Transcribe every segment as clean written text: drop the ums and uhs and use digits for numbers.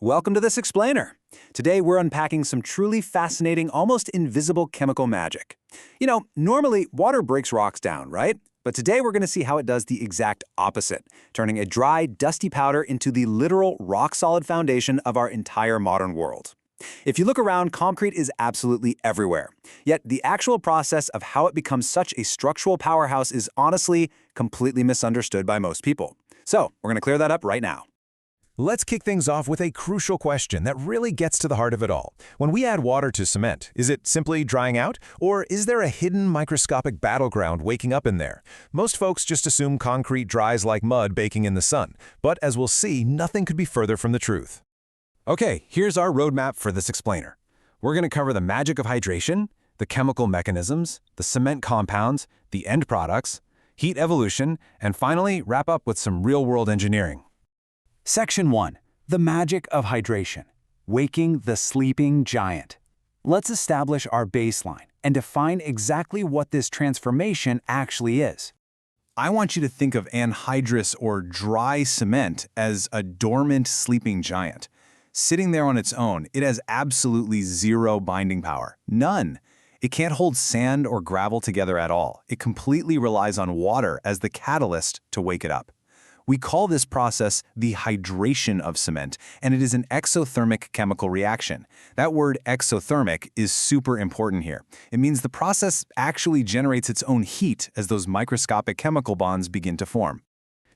Welcome to This Explainer. Today we're unpacking some truly fascinating, almost invisible chemical magic. Normally water breaks rocks down, right? But today we're going to see how it does the exact opposite, turning a dry, dusty powder into the literal rock-solid foundation of our entire modern world. If you look around, concrete is absolutely everywhere. Yet the actual process of how it becomes such a structural powerhouse is honestly completely misunderstood by most people. So we're going to clear that up right now. Let's kick things off with a crucial question that really gets to the heart of it all. When we add water to cement, is it simply drying out? Or is there a hidden microscopic battleground waking up in there? Most folks just assume concrete dries like mud baking in the sun. But as we'll see, nothing could be further from the truth. Okay, here's our roadmap for This Explainer. We're going to cover the magic of hydration, the chemical mechanisms, the cement compounds, the end products, heat evolution, and finally wrap up with some real-world engineering. Section 1. The magic of hydration. Waking the sleeping giant. Let's establish our baseline and define exactly what this transformation actually is. I want you to think of anhydrous or dry cement as a dormant sleeping giant. Sitting there on its own, it has absolutely zero binding power. None. It can't hold sand or gravel together at all. It completely relies on water as the catalyst to wake it up. We call this process the hydration of cement, and it is an exothermic chemical reaction. That word exothermic is super important here. It means the process actually generates its own heat as those microscopic chemical bonds begin to form.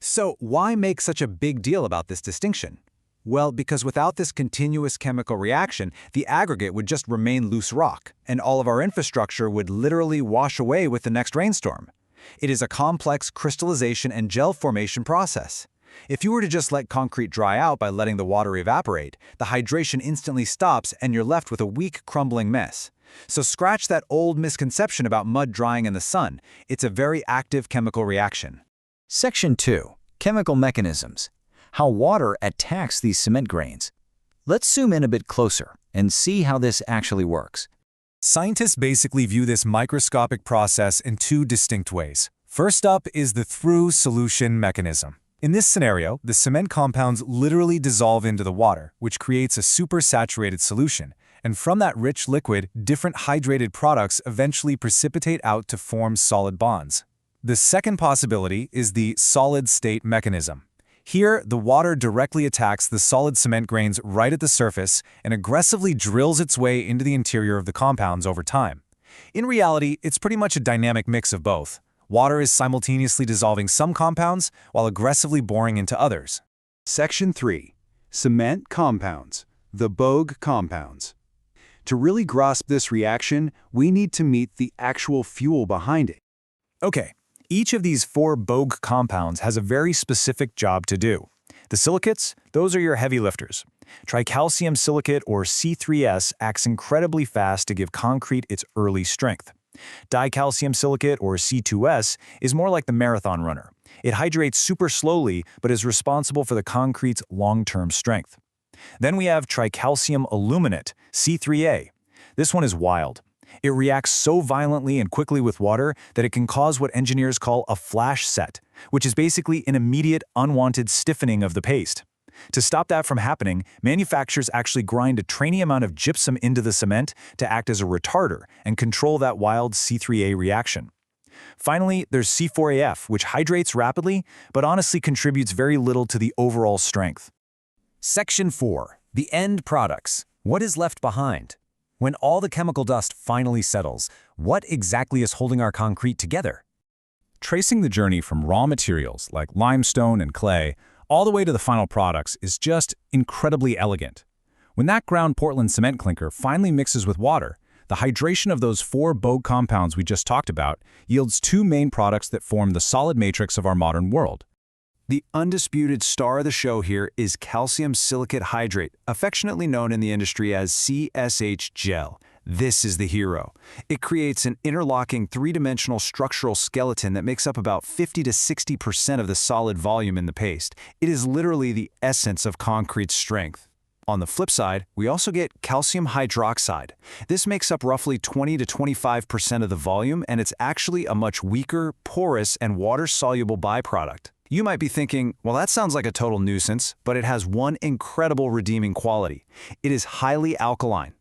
So why make such a big deal about this distinction? Well, because without this continuous chemical reaction, the aggregate would just remain loose rock, and all of our infrastructure would literally wash away with the next rainstorm. It is a complex crystallization and gel formation process. If you were to just let concrete dry out by letting the water evaporate, the hydration instantly stops and you're left with a weak, crumbling mess. So scratch that old misconception about mud drying in the sun. It's a very active chemical reaction. Section 2. Chemical mechanisms. How water attacks these cement grains. Let's zoom in a bit closer and see how this actually works. Scientists basically view this microscopic process in two distinct ways. First up is the through-solution mechanism. In this scenario, the cement compounds literally dissolve into the water, which creates a supersaturated solution. And from that rich liquid, different hydrated products eventually precipitate out to form solid bonds. The second possibility is the solid-state mechanism. Here, the water directly attacks the solid cement grains right at the surface and aggressively drills its way into the interior of the compounds over time. In reality, it's pretty much a dynamic mix of both. Water is simultaneously dissolving some compounds while aggressively boring into others. Section 3. Cement compounds. The Bogue compounds. To really grasp this reaction, we need to meet the actual fuel behind it. Okay. Each of these 4 Bogue compounds has a very specific job to do. The silicates, those are your heavy lifters. Tricalcium silicate, or C3S, acts incredibly fast to give concrete its early strength. Dicalcium silicate, or C2S, is more like the marathon runner. It hydrates super slowly, but is responsible for the concrete's long-term strength. Then we have tricalcium aluminate, C3A. This one is wild. It reacts so violently and quickly with water that it can cause what engineers call a flash set, which is basically an immediate, unwanted stiffening of the paste. To stop that from happening, manufacturers actually grind a tiny amount of gypsum into the cement to act as a retarder and control that wild C3A reaction. Finally, there's C4AF, which hydrates rapidly, but honestly contributes very little to the overall strength. Section 4. The end products. What is left behind? When all the chemical dust finally settles, what exactly is holding our concrete together? Tracing the journey from raw materials like limestone and clay all the way to the final products is just incredibly elegant. When that ground Portland cement clinker finally mixes with water, the hydration of those 4 Bogue compounds we just talked about yields 2 main products that form the solid matrix of our modern world. The undisputed star of the show here is calcium silicate hydrate, affectionately known in the industry as CSH gel. This is the hero. It creates an interlocking three-dimensional structural skeleton that makes up about 50 to 60% of the solid volume in the paste. It is literally the essence of concrete's strength. On the flip side, we also get calcium hydroxide. This makes up roughly 20 to 25% of the volume, and it's actually a much weaker, porous, and water-soluble byproduct. You might be thinking, well, that sounds like a total nuisance, but it has one incredible redeeming quality. It is highly alkaline.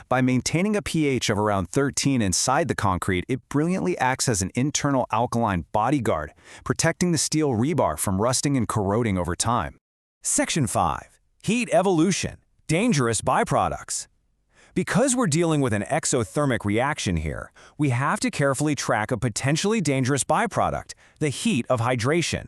By maintaining a pH of around 13 inside the concrete, it brilliantly acts as an internal alkaline bodyguard, protecting the steel rebar from rusting and corroding over time. Section 5. Heat evolution. Dangerous byproducts. Because we're dealing with an exothermic reaction here, we have to carefully track a potentially dangerous byproduct, the heat of hydration.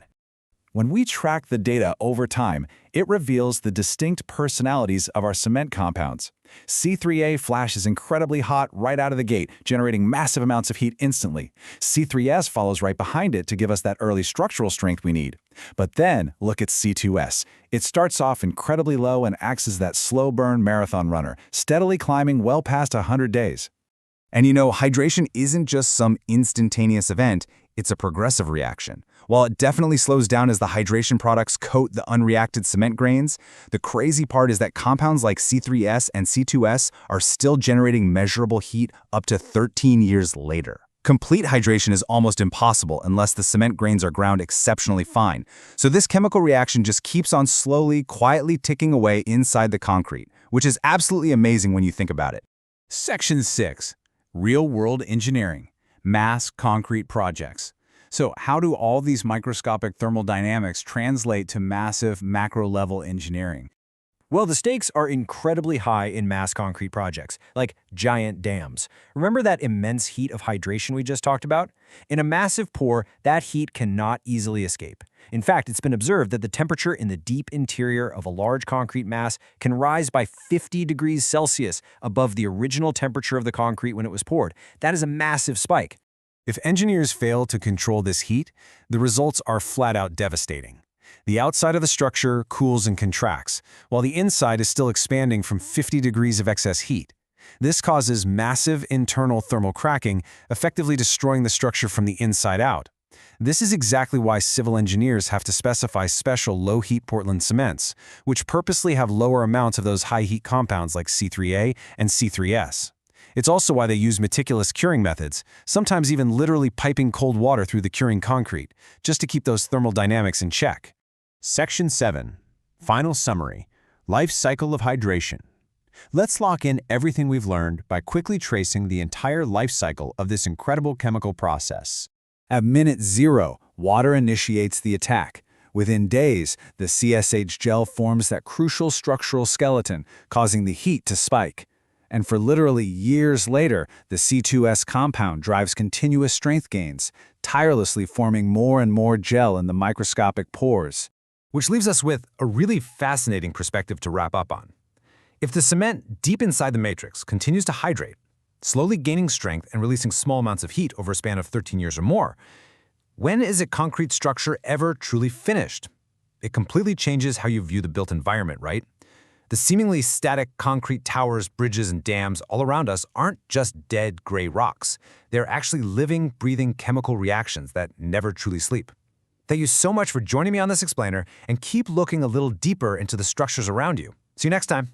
When we track the data over time, it reveals the distinct personalities of our cement compounds. C3A flashes incredibly hot right out of the gate, generating massive amounts of heat instantly. C3S follows right behind it to give us that early structural strength we need. But then, look at C2S. It starts off incredibly low and acts as that slow-burn marathon runner, steadily climbing well past 100 days. And hydration isn't just some instantaneous event, it's a progressive reaction. While it definitely slows down as the hydration products coat the unreacted cement grains, the crazy part is that compounds like C3S and C2S are still generating measurable heat up to 13 years later. Complete hydration is almost impossible unless the cement grains are ground exceptionally fine. So this chemical reaction just keeps on slowly, quietly ticking away inside the concrete, which is absolutely amazing when you think about it. Section 6. Real-world engineering. Mass concrete projects. So how do all these microscopic thermodynamics translate to massive macro-level engineering? Well, the stakes are incredibly high in mass concrete projects, like giant dams. Remember that immense heat of hydration we just talked about? In a massive pour, that heat cannot easily escape. In fact, it's been observed that the temperature in the deep interior of a large concrete mass can rise by 50 degrees Celsius above the original temperature of the concrete when it was poured. That is a massive spike. If engineers fail to control this heat, the results are flat-out devastating. The outside of the structure cools and contracts, while the inside is still expanding from 50 degrees of excess heat. This causes massive internal thermal cracking, effectively destroying the structure from the inside out. This is exactly why civil engineers have to specify special low-heat Portland cements, which purposely have lower amounts of those high-heat compounds like C3A and C3S. It's also why they use meticulous curing methods, sometimes even literally piping cold water through the curing concrete, just to keep those thermal dynamics in check. Section 7. Final summary. Life cycle of hydration. Let's lock in everything we've learned by quickly tracing the entire life cycle of this incredible chemical process. At minute 0, water initiates the attack. Within days, the CSH gel forms that crucial structural skeleton, causing the heat to spike. And for literally years later, the C2S compound drives continuous strength gains, tirelessly forming more and more gel in the microscopic pores. Which leaves us with a really fascinating perspective to wrap up on. If the cement deep inside the matrix continues to hydrate, slowly gaining strength and releasing small amounts of heat over a span of 13 years or more, when is a concrete structure ever truly finished? It completely changes how you view the built environment, right? The seemingly static concrete towers, bridges, and dams all around us aren't just dead gray rocks. They're actually living, breathing chemical reactions that never truly sleep. Thank you so much for joining me on this explainer, and keep looking a little deeper into the structures around you. See you next time.